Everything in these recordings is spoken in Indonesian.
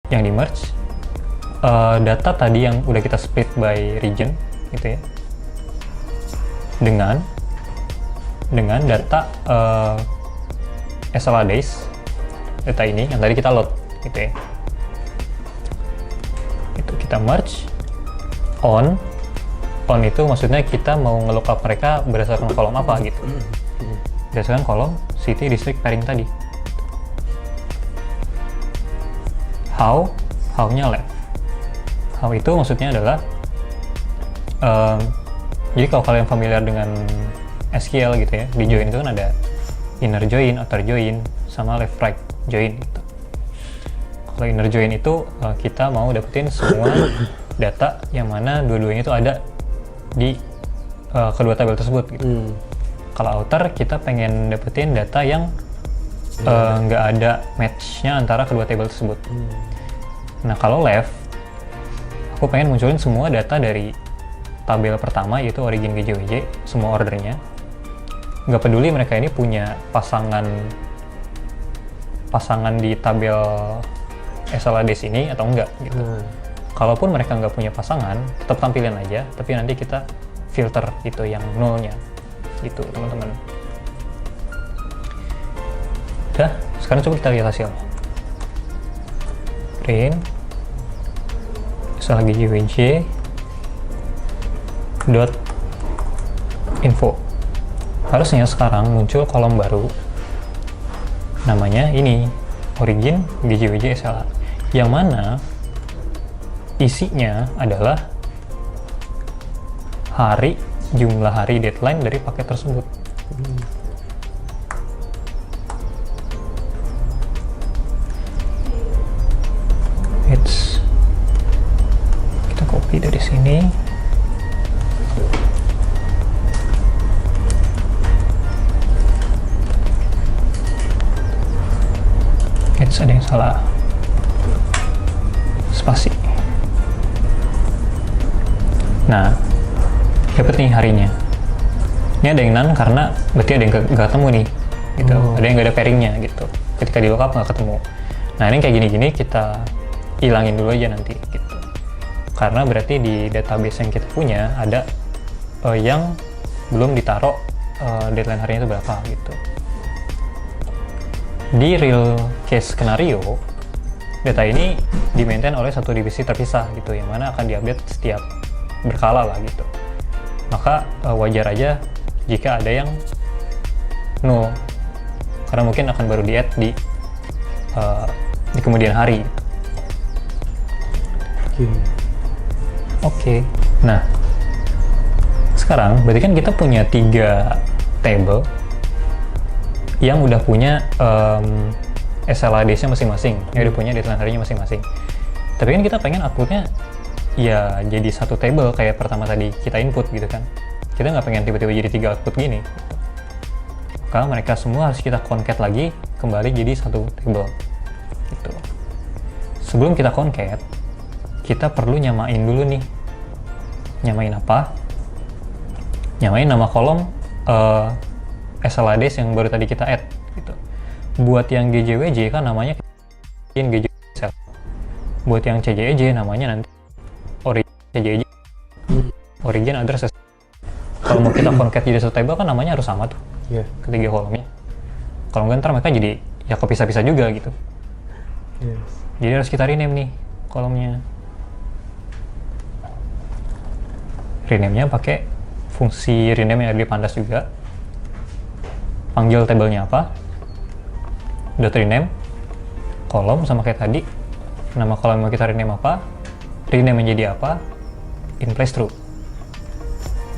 yang di merge data tadi yang udah kita split by region gitu ya, dengan data SLA days, data ini yang tadi kita load gitu ya. Itu kita merge on itu maksudnya kita mau nge-lookup mereka berdasarkan kolom apa gitu, berdasarkan kolom city district pairing tadi. How-nya left. How itu maksudnya adalah jadi kalau kalian familiar dengan SQL gitu ya, di join itu kan ada inner join, outer join, sama left right join gitu. Kalau inner join itu kita mau dapetin semua data yang mana dua-duanya itu ada di kedua tabel tersebut gitu. Kalau outer kita pengen dapetin data yang nggak ada match-nya antara kedua tabel tersebut. Nah kalau left, aku pengen munculin semua data dari tabel pertama yaitu origin GJWJ, semua ordernya. Nggak peduli mereka ini punya pasangan di tabel SLAD sini atau enggak gitu. Kalaupun mereka nggak punya pasangan, tetap tampilin aja, tapi nanti kita filter itu yang nolnya gitu teman-teman. Udah, sekarang coba kita lihat hasilnya. Print SLA GJWJ .info. Harusnya sekarang muncul kolom baru namanya ini origin GJWJ SLA, yang mana isinya adalah jumlah hari deadline dari paket tersebut. Kita copy dari sini. Ada yang salah spasi. Nah, dapat nih harinya. Ini ada yang none karena berarti ada yang nggak ketemu nih, gitu. Ada yang nggak ada pairingnya gitu. Ketika di lookup nggak ketemu. Nah ini kayak gini-gini kita hilangin dulu aja nanti, gitu. Karena berarti di database yang kita punya ada yang belum ditaruh deadline harinya itu berapa gitu. Di real case skenario, data ini di-maintain oleh satu divisi terpisah gitu, yang mana akan diupdate setiap berkala lah gitu. Maka wajar aja jika ada yang null, karena mungkin akan baru di-add di kemudian hari. Oke. Nah, sekarang berarti kan kita punya 3 table yang udah punya SLA days-nya masing-masing, yang udah punya deadline harinya masing-masing. Tapi kan kita pengen outputnya ya jadi satu table kayak pertama tadi kita input gitu kan. Kita nggak pengen tiba-tiba jadi 3 output gini. Karena mereka semua harus kita concat lagi kembali jadi satu table. Gitu. Sebelum kita concat, kita perlu nyamain dulu nih. Nyamain apa? Nyamain nama kolom SLA days yang baru tadi kita add gitu. Buat yang GJWJ kan namanya GJWJ. Buat yang CJEJ namanya nanti origin CJEJ. Origin address. Kalau mau kita concat jadi satu table kan namanya harus sama tuh. Ketiga kolomnya. Kalau nggak ntar mereka jadi ya kepisah-pisah juga gitu. Jadi harus kita rename nih kolomnya. Rename-nya pakai fungsi rename yang ada di Pandas juga. Panggil tabelnya apa, dot rename, kolom sama kayak tadi, nama kolom yang kita rename apa, rename menjadi apa, in place true.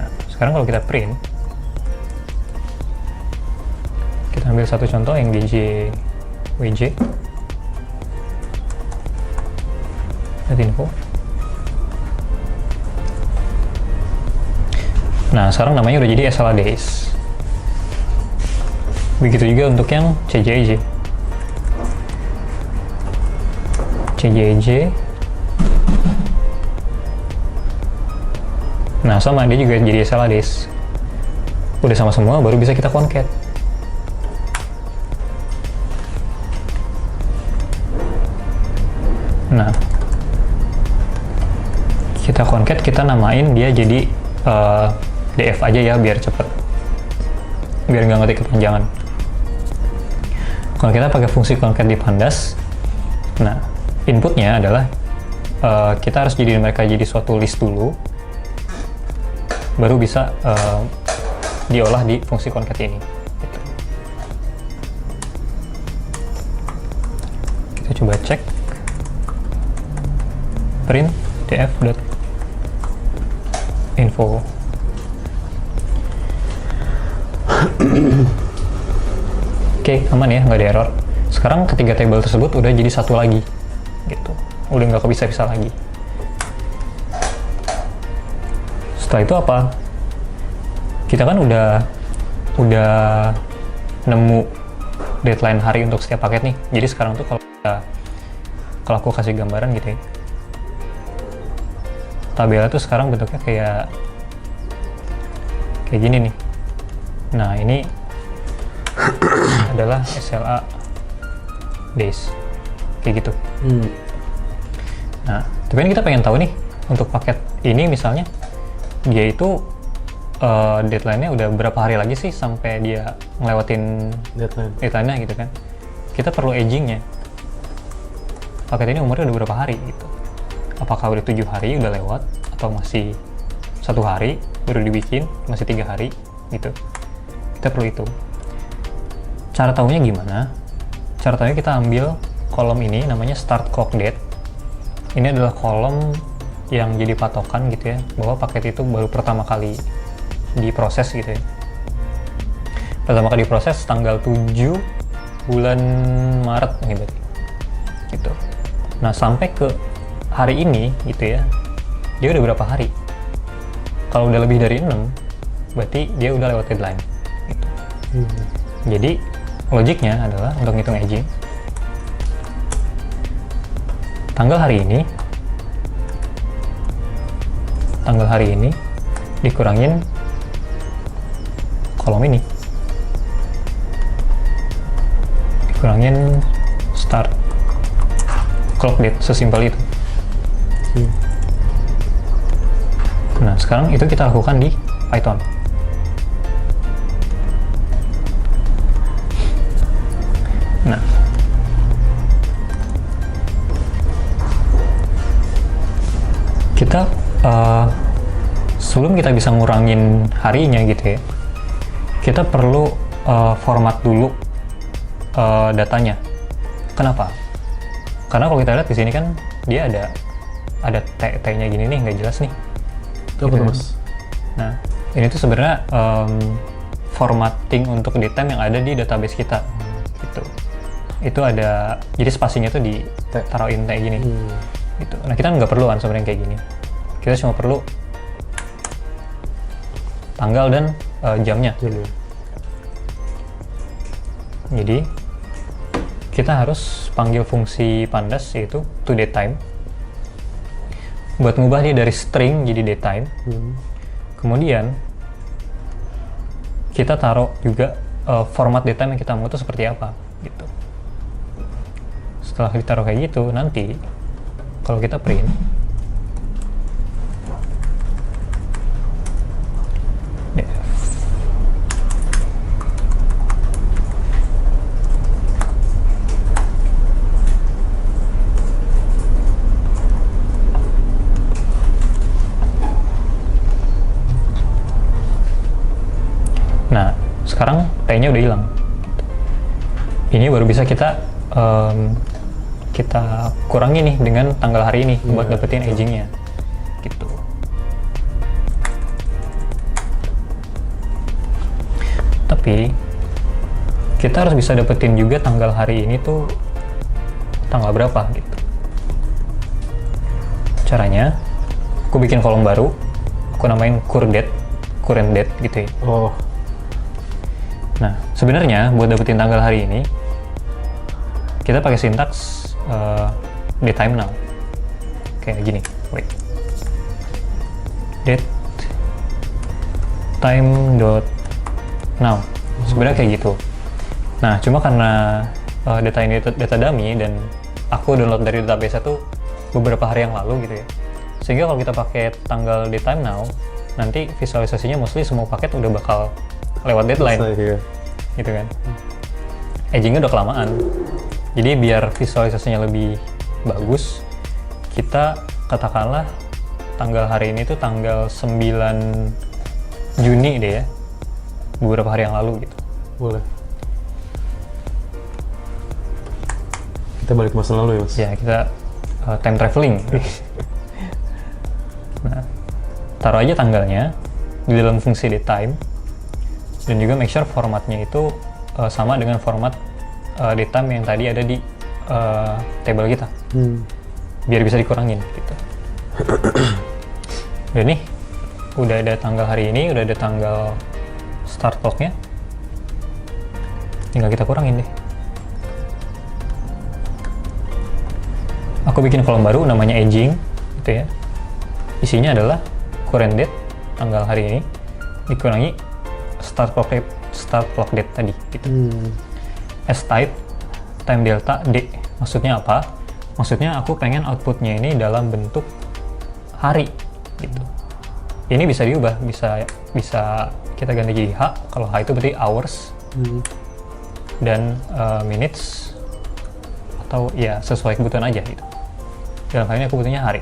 Nah, sekarang kalau kita print, kita ambil satu contoh yang GJWJ, .info. Nah, sekarang namanya udah jadi SLA days. Begitu juga untuk yang CJEJ. Nah, sama dia juga jadi SLA days. Udah sama semua, baru bisa kita concat. Nah, kita concat, kita namain dia jadi df aja ya biar cepet, biar nggak ngetik kepanjangan. Kalau kita pakai fungsi concat di Pandas, nah inputnya adalah kita harus jadiin mereka jadi suatu list dulu, baru bisa diolah di fungsi concat ini. Gitu. Kita coba cek print df.info. Oke, aman ya, nggak ada error. Sekarang ketiga table tersebut udah jadi satu lagi, gitu. Udah nggak kepisah-pisah lagi. Setelah itu apa? Kita kan udah nemu deadline hari untuk setiap paket nih. Jadi sekarang tuh kalau aku kasih gambaran gitu ya, tabelnya tuh sekarang bentuknya kayak gini nih. Nah, ini adalah SLA days kayak gitu. Nah, tapi kan kita pengen tahu nih untuk paket ini misalnya dia itu deadline-nya udah berapa hari lagi sih sampai dia ngelewatin deadline-nya gitu kan. Kita perlu aging-nya. Paket ini umurnya udah berapa hari gitu. Apakah udah 7 hari udah lewat atau masih 1 hari baru dibikin, masih 3 hari gitu. Kita perlu itu. Cara tahunya gimana? Cara tahunya kita ambil kolom ini namanya start clock date. Ini adalah kolom yang jadi patokan gitu ya, bahwa paket itu baru pertama kali diproses gitu ya. Pertama kali diproses tanggal 7 bulan Maret nih berarti. Gitu. Nah, sampai ke hari ini gitu ya, dia udah berapa hari? Kalau udah lebih dari 6, berarti dia udah lewat deadline. Gitu. Jadi, logiknya adalah untuk ngitung aging, tanggal hari ini dikurangin kolom ini, dikurangin start clock date, sesimpel itu. Nah, sekarang itu kita lakukan di Python. Nah, kita sebelum kita bisa ngurangin harinya gitu ya, kita perlu format dulu datanya. Kenapa? Karena kalau kita lihat di sini kan dia ada t-nya gini nih, nggak jelas nih. Itu apa tuh, Mas? Nah, ini tuh sebenarnya formatting untuk datetime yang ada di database kita. Gitu. Itu ada, jadi spasinya tuh ditaruhin kayak gini. Gitu. Nah, kita nggak perlu kan sebenarnya kayak gini. Kita cuma perlu tanggal dan jamnya. Jadi kita harus panggil fungsi Pandas yaitu toDateTime buat ngubah dia dari string jadi datetime. Kemudian kita taruh juga format datetime yang kita mau itu seperti apa gitu. Setelah ditaruh kayak gitu, nanti kalau kita print nah, sekarang T-nya udah hilang. Ini baru bisa kita kurangi nih dengan tanggal hari ini buat dapetin aging-nya. Gitu. Tapi kita harus bisa dapetin juga tanggal hari ini tuh tanggal berapa gitu. Caranya, aku bikin kolom baru, aku namain current date gitu ya. Nah, sebenarnya buat dapetin tanggal hari ini, kita pakai sintaks datetime now. Kayak gini, wait. Date time dot now. Sebenarnya kayak gitu. Nah, cuma karena data ini data dummy dan aku download dari database itu beberapa hari yang lalu gitu ya. Sehingga kalau kita pakai tanggal date time now, nanti visualisasinya mostly semua paket udah bakal lewat deadline. Iya. Gitu kan. Agingnya udah kelamaan. Jadi biar visualisasinya lebih bagus, kita katakanlah tanggal hari ini tuh tanggal 9 Juni deh ya. Beberapa hari yang lalu gitu. Boleh. Kita balik ke masa lalu ya, Mas? Ya, kita time traveling. Nah, taruh aja tanggalnya di dalam fungsi date time, dan juga make sure formatnya itu sama dengan format date time yang tadi ada di table kita, biar bisa dikurangin gitu. Udah nih, udah ada tanggal hari ini, udah ada tanggal start clock-nya, tinggal kita kurangin deh. Aku bikin kolom baru namanya aging gitu ya. Isinya adalah current date, tanggal hari ini, dikurangi start clock date tadi gitu. S type time delta D. Maksudnya apa? Maksudnya aku pengen outputnya ini dalam bentuk hari gitu. Ini bisa diubah, bisa kita ganti jadi H. Kalau H itu berarti hours, dan minutes, atau ya sesuai kebutuhan aja gitu. Dalam hal ini aku butuhnya hari.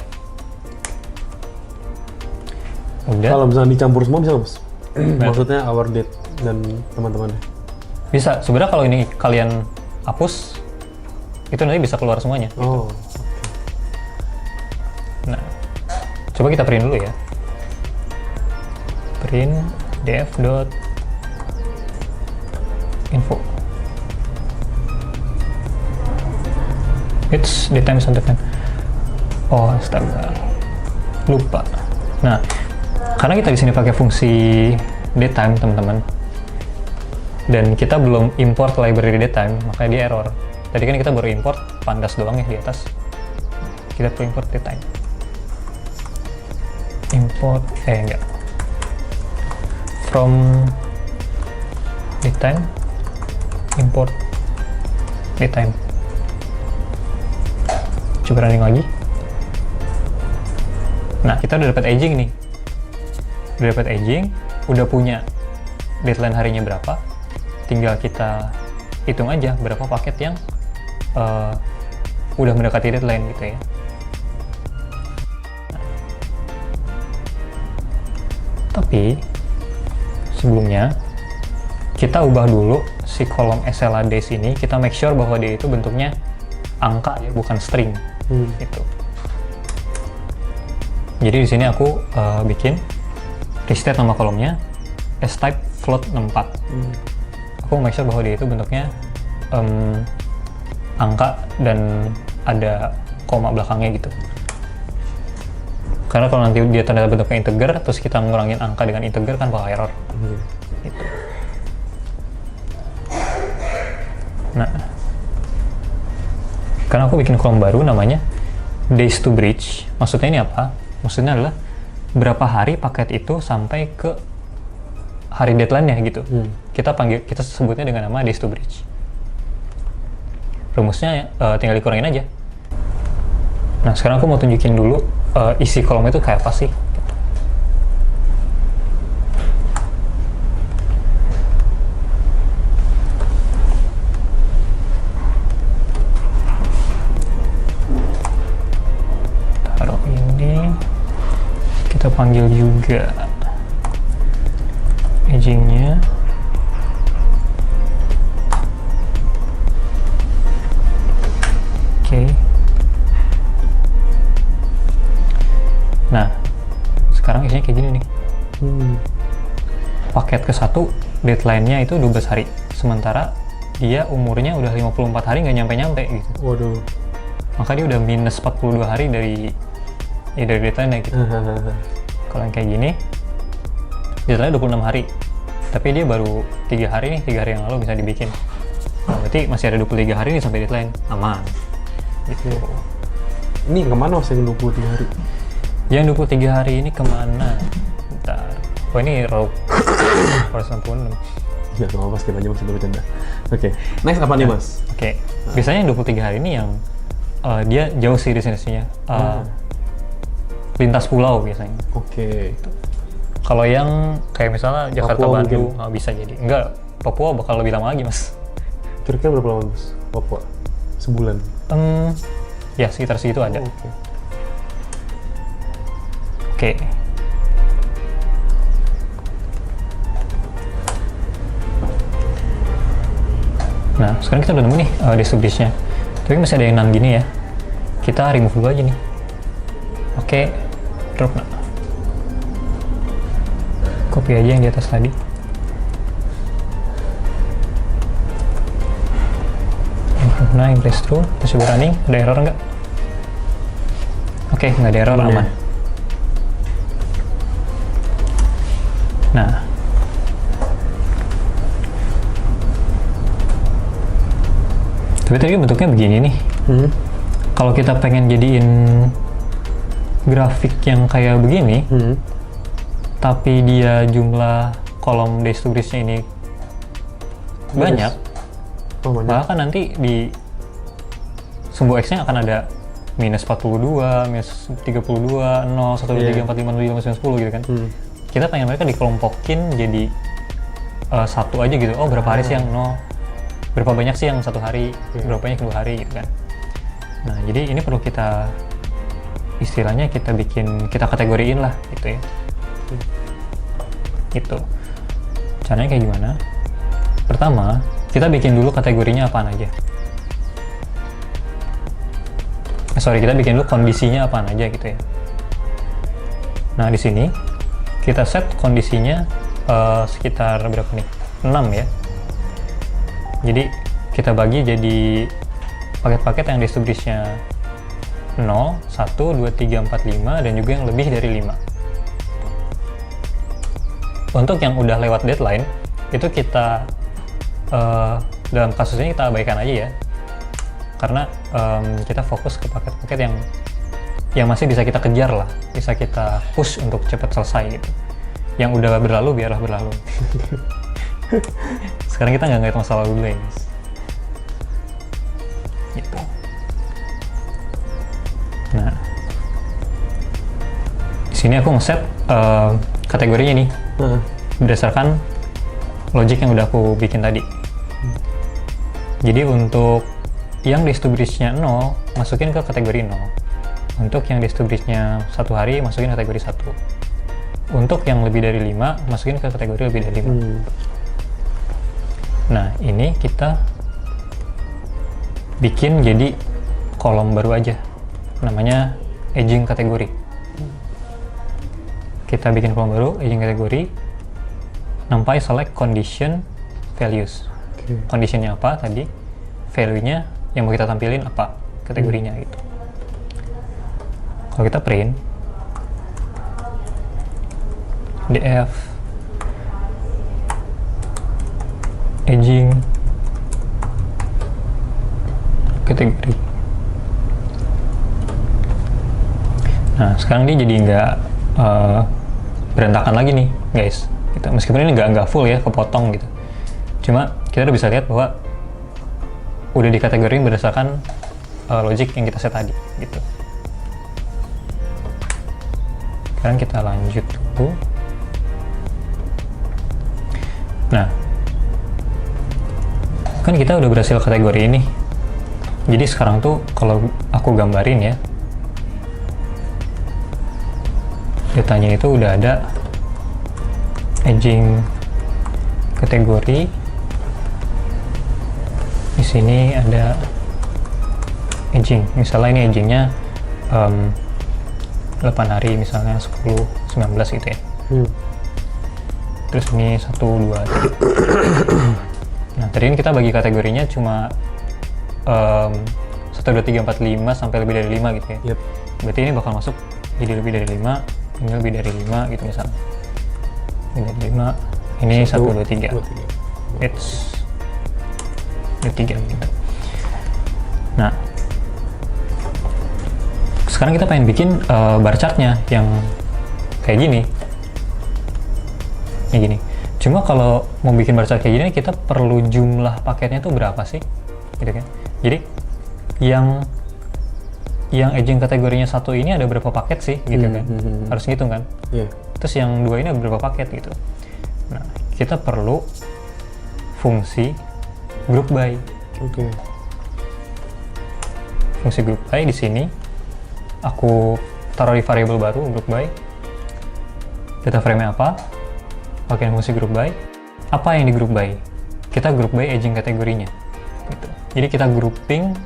Udah. Kalau misalnya dicampur semua bisa, Mas? Maksudnya our date dan teman-temannya? Bisa. Sebenarnya kalau ini kalian hapus, itu nanti bisa keluar semuanya. Oh. Nah, coba kita print dulu ya. Print def.info. It's the time event. Oh, astaga. Lupa. Nah, karena kita di sini pakai fungsi datetime, teman-teman, dan kita belum import library datetime, makanya dia error. Tadi kan kita baru import pandas doang ya di atas. Kita perlu import datetime. Import, enggak. From datetime, import datetime. Coba running lagi. Nah, kita udah dapat aging nih. Udah dapat aging, udah punya deadline harinya berapa. Tinggal kita hitung aja berapa paket yang udah mendekati deadline gitu ya. Tapi sebelumnya kita ubah dulu si kolom SLA days ini, kita make sure bahwa dia itu bentuknya angka ya, bukan string gitu. Jadi di sini aku bikin restate nama kolomnya S-type float 64. Aku make sure bahwa dia itu bentuknya angka dan ada koma belakangnya gitu. Karena kalau nanti dia ternyata bentuknya integer, terus kita ngurangin angka dengan integer kan bakal error. Gitu. Nah, karena aku bikin kolom baru namanya days to breach. Maksudnya ini apa? Maksudnya adalah berapa hari paket itu sampai ke hari deadline-nya gitu. Kita sebutnya dengan nama days to breach. Rumusnya tinggal dikurangin aja. Nah, sekarang aku mau tunjukin dulu isi kolom itu kayak apa sih. Taruh ini, kita panggil juga agingnya. Oke. Nah, sekarang isinya kayak gini nih. Paket ke-1 deadline-nya itu 12 hari. Sementara dia umurnya udah 54 hari nggak nyampe-nyampe gitu. Waduh. Maka dia udah minus 42 hari dari deadline-nya gitu. Kalau yang kayak gini, deadline 26 hari. Tapi dia baru 3 hari nih, 3 hari yang lalu bisa dibikin. Nah, berarti masih ada 23 hari nih sampai deadline. Aman. Gitu. Ini kemana Mas yang 23 hari? Yang 23 hari ini kemana? Bentar. Oh, ini raw 496. Ya, nggak apa-apa, skip aja Mas, itu bercanda. Oke. Next apa nih Mas? Oke. Biasanya yang 23 hari ini yang dia jauh sih destinasinya. Lintas pulau biasanya. Oke. Kalau yang kayak misalnya Jakarta Papua Bandung nggak bisa jadi. Enggak, Papua bakal lebih lama lagi mas. Kira-kira berapa lama Mas? Papua? Sebulan? Ya sekitar segitu ada. Oke. Oke. Nah, sekarang kita udah nemu nih desktop disknya. Tapi masih ada yang nang gini ya. Kita remove dulu aja nih. Oke, drop nah. Copy aja yang di atas tadi. Nah, place through, masih running. Ada error nggak? Oke, nggak ada error, aman. Nah, tapi tadi bentuknya begini nih. Kalau kita pengen jadiin grafik yang kayak begini, tapi dia jumlah kolom desktop disknya ini banyak, maka kan nanti di sumbu X-nya akan ada minus 42, minus 32, 0, 1, 2, 3, 4, 5, 6, 7, 8, 9, 10 gitu kan. Kita pengen mereka dikelompokin jadi satu aja gitu. Oh, berapa hari sih yang 0? Berapa banyak sih yang 1 hari? Berapa banyak 2 hari gitu kan. Nah, jadi ini perlu kita istilahnya kita kategoriin lah gitu ya. Gitu. Caranya kayak gimana? Pertama, kita bikin dulu kategorinya apaan aja. Kita bikin dulu kondisinya apaan aja gitu ya. Nah, di sini kita set kondisinya sekitar berapa nih? 6 ya. Jadi kita bagi jadi paket-paket yang desktop disknya 0, 1, 2, 3, 4, 5 dan juga yang lebih dari 5. Untuk yang udah lewat deadline itu kita dalam kasus ini kita abaikan aja ya, karena kita fokus ke paket-paket yang masih bisa kita kejar lah, bisa kita push untuk cepat selesai gitu. Yang udah berlalu biarlah berlalu. Sekarang kita nggak ngeliat masalah dulu ya guys. Gitu. Nah, di sini aku ngeset kategorinya nih berdasarkan logic yang udah aku bikin tadi. Jadi untuk yang desktop disknya 0 masukin ke kategori 0. Untuk yang desktop disknya 1 hari masukin kategori 1. Untuk yang lebih dari 5 masukin ke kategori lebih dari 5. Nah, ini kita bikin jadi kolom baru aja, namanya aging kategori. Kita bikin kolom baru, aging kategori, sampai select condition values. Conditionnya apa tadi, value-nya yang mau kita tampilin apa, kategorinya gitu. Kalau kita print df aging kategori. Nah, sekarang dia jadi nggak berantakan lagi nih guys. Gitu. Meskipun ini nggak full ya, kepotong gitu. Cuma kita udah bisa lihat bahwa udah dikategoriin berdasarkan logic yang kita set tadi gitu. Sekarang kita lanjut dulu. Nah, kan kita udah berhasil kategori ini. Jadi sekarang tuh kalau aku gambarin ya, datanya itu udah ada aging kategori. Di sini ada aging. Misalnya ini agingnya 8 hari, misalnya 10, 19 gitu ya. Terus ini 1, 2, 3. Nah, tadi kita bagi kategorinya cuma 1, 2, 3, 4, 5 sampai lebih dari 5 gitu ya. Berarti ini bakal masuk jadi lebih dari 5, ini lebih dari 5 gitu misalnya. Lebih dari 5, ini 1, 2, 3. It's 2, 3 gitu. Nah, sekarang kita pengen bikin bar chartnya yang kayak gini. Kayak gini. Cuma kalau mau bikin bar chart kayak gini, kita perlu jumlah paketnya tuh berapa sih? Gitu kan. Jadi yang yang agent kategorinya 1 ini ada berapa paket sih gitu kan. Harus gitu kan. Iya. Terus yang 2 ini ada berapa paket gitu. Nah, kita perlu fungsi group by. Oke. Fungsi group by di sini aku taruh di variabel baru group by. Data frame-nya apa? Pakai fungsi group by. Apa yang di group by? Kita group by agent kategorinya. Gitu. Jadi kita grouping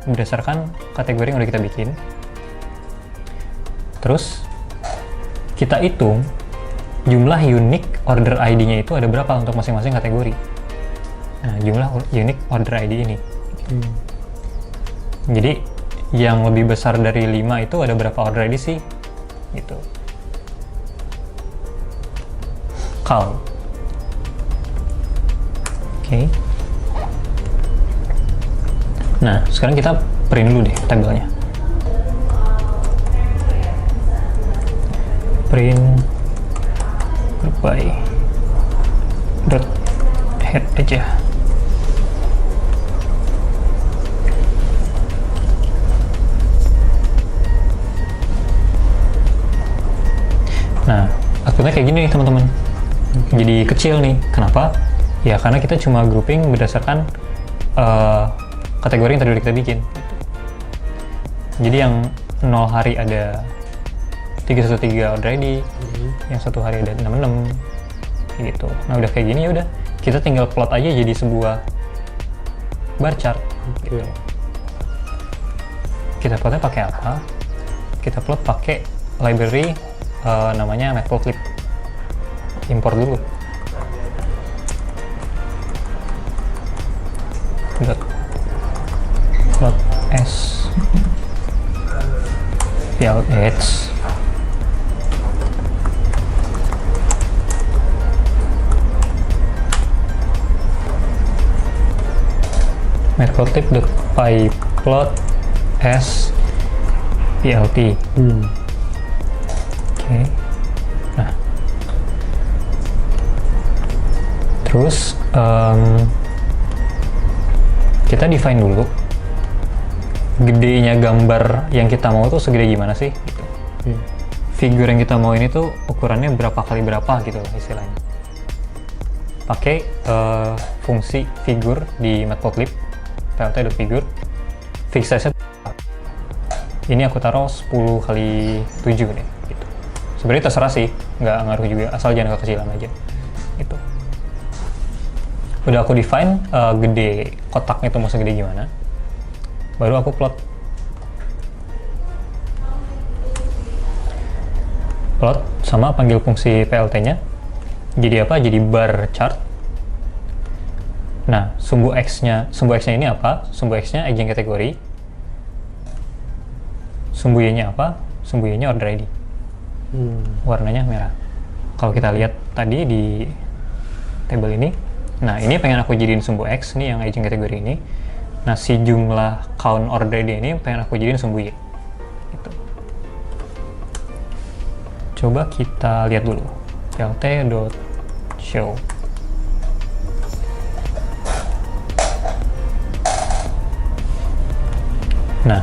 berdasarkan kategori yang udah kita bikin. Terus kita hitung jumlah unique order ID-nya itu ada berapa untuk masing-masing kategori. Nah, jumlah unique order ID ini. Jadi yang lebih besar dari 5 itu ada berapa order ID sih? Gitu. Count. Oke. Nah, sekarang kita print dulu deh tabelnya. Print group by dot head aja. Nah, outputnya kayak gini nih teman-teman. Jadi kecil nih. Kenapa? Ya karena kita cuma grouping berdasarkan kategori yang tadi udah kita bikin. Jadi yang 0 hari ada 313 order ID, yang 1 hari ada 66 gitu. Nah udah kayak gini ya udah kita tinggal plot aja jadi sebuah bar chart. Gitu. Kita plotnya pakai apa? Kita plot pakai library namanya matplotlib. Import dulu. Plot s plh matplotlib.py plot s plt. Oke. Nah, terus kita define dulu gedenya gambar yang kita mau tuh segede gimana sih gitu. Figur yang kita mau ini tuh ukurannya berapa kali berapa gitu lah istilahnya. Pakai fungsi figur di matplotlib plt.figure, fix size-nya ini aku taruh 10 kali 7 nih gitu. Sebenarnya terserah sih, nggak ngaruh juga, asal jangan kekecilan aja gitu. Udah aku define gede kotaknya itu mau segede gimana, baru aku plot sama panggil fungsi plt-nya jadi apa? Jadi bar chart. Nah, sumbu x-nya ini apa? Sumbu x-nya agent kategori. Sumbu y-nya apa? Sumbu y-nya order ID. Warnanya merah. Kalau kita lihat tadi di tabel ini, nah ini pengen aku jadiin sumbu x nih yang agent kategori ini. Nah, si jumlah count order ID ini pengen aku jadiin sumbu y. Gitu. Coba kita lihat dulu. plt.show. Nah,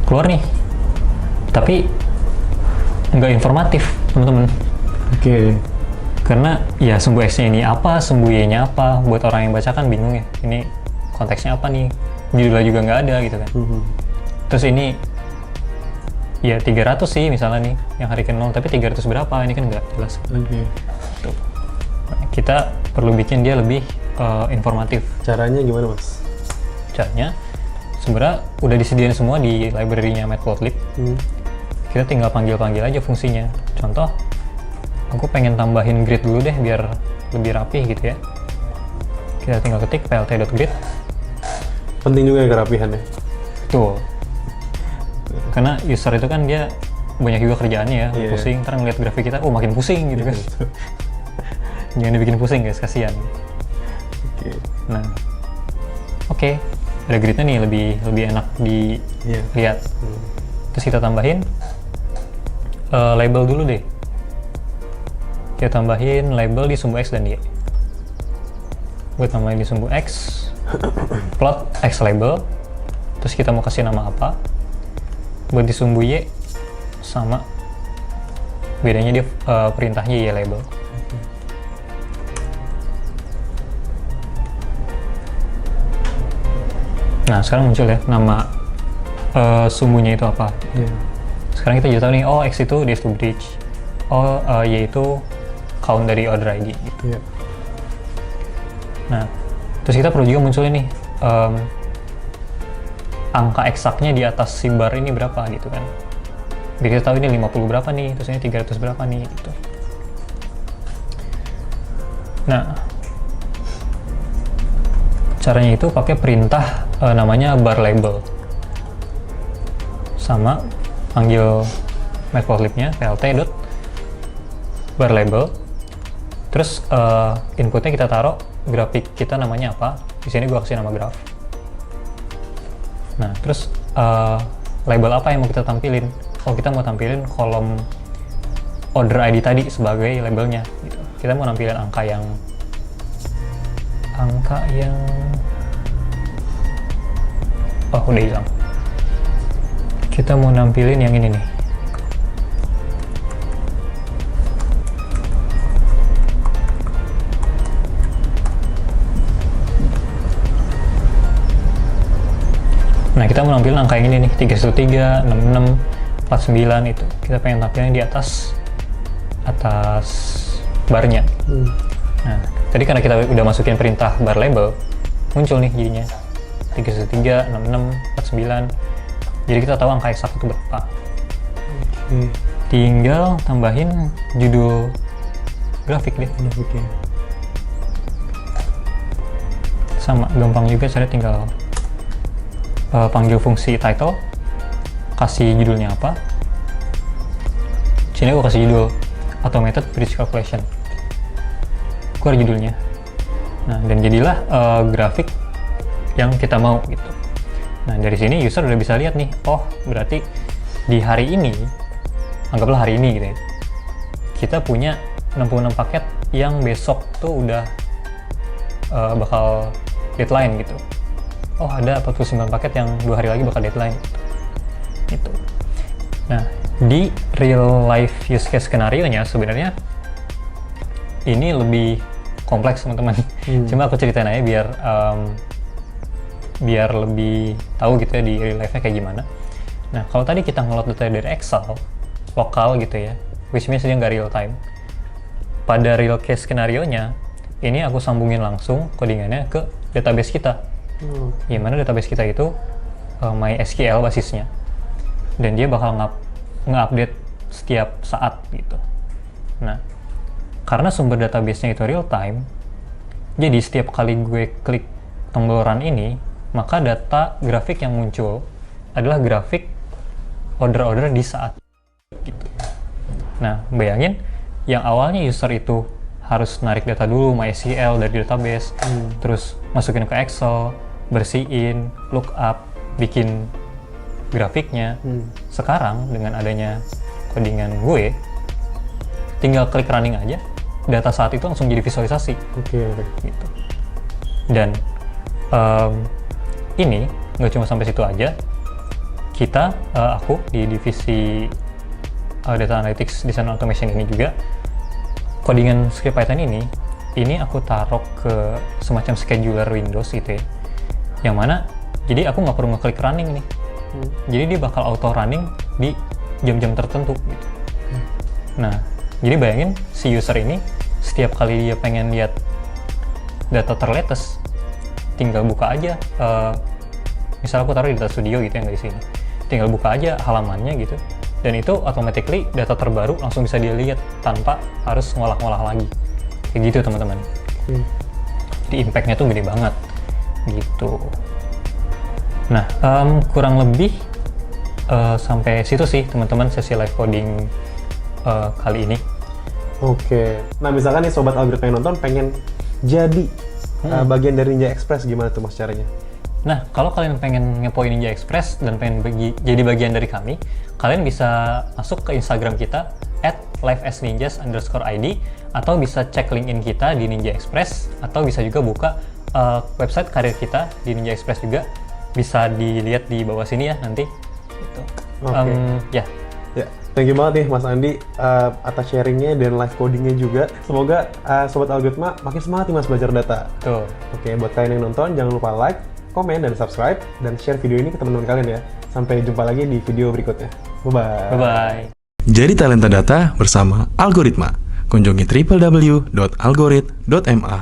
keluar nih. Tapi nggak informatif, teman-teman. Oke. Karena ya sumbu x-nya ini apa, sumbu y-nya apa, buat orang yang baca kan bingung ya. Ini konteksnya apa nih? Judulnya juga nggak ada gitu kan. Terus ini ya 300 sih misalnya nih, yang hari ke-0, tapi 300 berapa? Ini kan nggak jelas. Tuh. Nah, kita perlu bikin dia lebih informatif. Caranya gimana, Mas? Caranya sebenarnya udah disediain semua di library-nya matplotlib. Kita tinggal panggil-panggil aja fungsinya. Contoh, aku pengen tambahin grid dulu deh biar lebih rapih gitu ya. Kita tinggal ketik plt.grid. Penting juga ya kerapihan ya. Tuh. Karena user itu kan dia banyak juga kerjaannya ya, pusing, ntar ngeliat grafik kita, makin pusing gitu kan. Jangan dibikin pusing guys, kasihan. Nah, oke. Ada gridnya nih, lebih enak dilihat. Terus kita tambahin label dulu deh. Kita tambahin label di sumbu x dan y. Gue tambahin di sumbu x, plot x label. Terus kita mau kasih nama apa? Buat di sumbu Y sama, bedanya dia perintahnya Y label. Nah sekarang muncul ya nama sumbunya itu apa. Sekarang kita jadi tahu nih, oh X itu days to bridge, oh Y itu count dari order ID gitu. Nah terus kita perlu juga munculin nih angka eksaknya di atas si bar ini berapa gitu kan, biar kita tahu ini 50 berapa nih, terus ini 300 berapa nih gitu. Nah caranya itu pakai perintah namanya bar label, sama panggil matplotlibnya plt dot bar label, terus inputnya kita taruh grafik kita namanya apa. Di sini gua kasih nama graph. Nah terus label apa yang mau kita tampilin? Oh kita mau tampilin kolom order ID tadi sebagai labelnya gitu. Kita mau nampilin angka yang oh udah hilang. Kita mau nampilin yang ini nih. Nah kita mau nampilin angka yang ini nih, 313, 66, 49 itu. Kita pengen tampilin di atas barnya. Nah tadi karena kita udah masukin perintah bar label, muncul nih jadinya 313, 66, 49. Jadi kita tahu angka eksak itu berapa. Tinggal tambahin judul grafik deh. Sama gampang juga, saya tinggal panggil fungsi title, kasih judulnya apa. Sini gue kasih judul automated bridge calculation, keluar judulnya. Nah dan jadilah grafik yang kita mau gitu. Nah dari sini user udah bisa lihat nih, oh berarti di hari ini, anggaplah hari ini gitu ya, kita punya 66 paket yang besok tuh udah bakal deadline gitu. Oh ada 49 paket yang 2 hari lagi bakal deadline gitu. Nah di real life use case skenario nya sebenarnya ini lebih kompleks teman-teman. Cuma aku ceritain aja biar lebih tahu gitu ya di real life nya kayak gimana. Nah kalau tadi kita ngeload data dari Excel lokal gitu ya, which means dia nggak real time. Pada real case skenario nya ini aku sambungin langsung codingannya ke database kita. Gimana database kita itu MySQL basisnya, dan dia bakal nge-update setiap saat gitu. Nah karena sumber database-nya itu real time, jadi setiap kali gue klik tombol run ini, maka data grafik yang muncul adalah grafik order-order di saat gitu. Nah bayangin yang awalnya user itu harus narik data dulu MySQL dari database, terus masukin ke Excel, bersihin, lookup, bikin grafiknya. Sekarang dengan adanya codingan gue, tinggal klik running aja, data saat itu langsung jadi visualisasi. Gitu. Dan ini nggak cuma sampai situ aja, kita aku di divisi data analytics design automation ini juga codingan script Python ini aku taruh ke semacam scheduler Windows gitu ya, yang mana jadi aku nggak perlu ngeklik running nih. Jadi dia bakal auto running di jam-jam tertentu gitu. Nah jadi bayangin si user ini setiap kali dia pengen lihat data terlatest, tinggal buka aja misal aku taruh di data studio gitu yang di sini, tinggal buka aja halamannya gitu, dan itu automatically data terbaru langsung bisa dilihat tanpa harus ngolah-ngolah lagi kayak gitu teman-teman. Jadi impactnya tuh gede banget gitu. Nah kurang lebih sampai situ sih teman-teman sesi live coding kali ini. Nah misalkan nih sobat algoritma yang nonton pengen jadi bagian dari Ninja Express, gimana tuh mas caranya? Nah, kalau kalian pengen ngepoin Ninja Express dan pengen jadi bagian dari kami, kalian bisa masuk ke Instagram kita @liveasninjas_id, atau bisa cek LinkedIn kita di Ninja Express, atau bisa juga buka website karir kita di Ninja Express juga. Bisa dilihat di bawah sini ya nanti. Gitu. Oke. Ya, Ya, thank you banget nih Mas Andi atas sharingnya dan live codingnya juga. Semoga Sobat Algoritma makin semangat nih Mas belajar data. tuh. Oke, buat kalian yang nonton jangan lupa like, komen, dan subscribe, dan share video ini ke teman-teman kalian ya. Sampai jumpa lagi di video berikutnya. Bye-bye. Bye-bye. Jadi Talenta Data bersama Algoritma. Kunjungi www.algorit.ma.